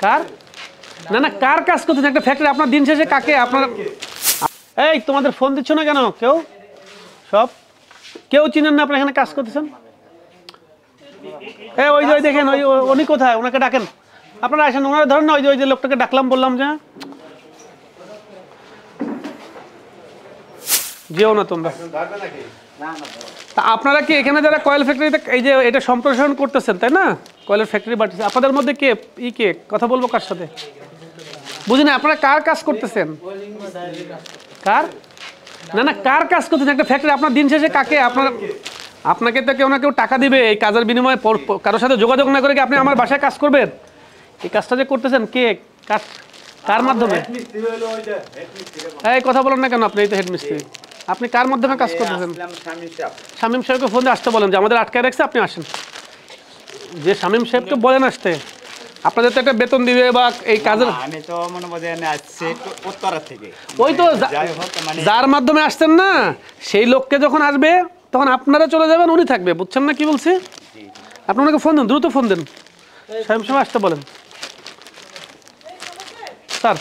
কার না না কার কাজ করতেছেন একটা ফ্যাক্টরি আপনার দিন শেষে কাকে আপনার এই তোমাদের ফোন দিচ্ছ না কেন কেউ সব কেউ চিনেন না আপনারা এখানে কাজ করতেছেন এই ওই যে দেখেন ওই উনি কোথায় ওনাকে ডাকেন আপনারা আসেন ওনারা ধরেন না ওই যে লোকটাকে ডাকলাম বললাম যে যেও না তোমরা তা আপনারা কি এখানে যারা কয়েল ফ্যাক্টরিতে এই যে এটা সম্প্রসারণ করতেছেন তাই না কয়েলের ফ্যাক্টরি বাড়তেছে আপনাদের মধ্যে কে কথা বলবো কার সাথে বুঝি না আপনারা কার কাজ করতেছেন কার না না কার কাজ করতেছেন একটা ফ্যাক্টরি আপনার দিন শেষে কাকে আপনাকে তো কেউ না কেউ টাকা দিবে এই কাজের বিনিময়ে কারোর সাথে যোগাযোগ না করে কি আপনি আমার বাসায় কাজ করবেন এই কাজটা যে করতেছেন কে কার মাধ্যমে এই কথা বলেন না কেন আপনি এই তো হেডমিস্ত্রি আপনি কার মাধ্যমে কাজ করতেছেন শামীম সাহেবকে ফোন দিয়ে আসতে বলেন যে আমাদের আটকায় রাখছে আপনি আসেন যে শামীম সাহেবকে বলেন আসতে আপনাদের তো একটা বেতন দিবে বা এই কাজের আমি তো মনে করেন আসছে উত্তরা থেকে ওই তো যার মাধ্যমে আসছেন না সেই লোককে যখন আসবে তখন আপনারা চলে যাবেন উনি থাকবে বুঝছেন না কি বলছি আপনি ওনাকে ফোন দেন দ্রুত ফোন দেন শামীম সাহেব আসতে বলেন স্যার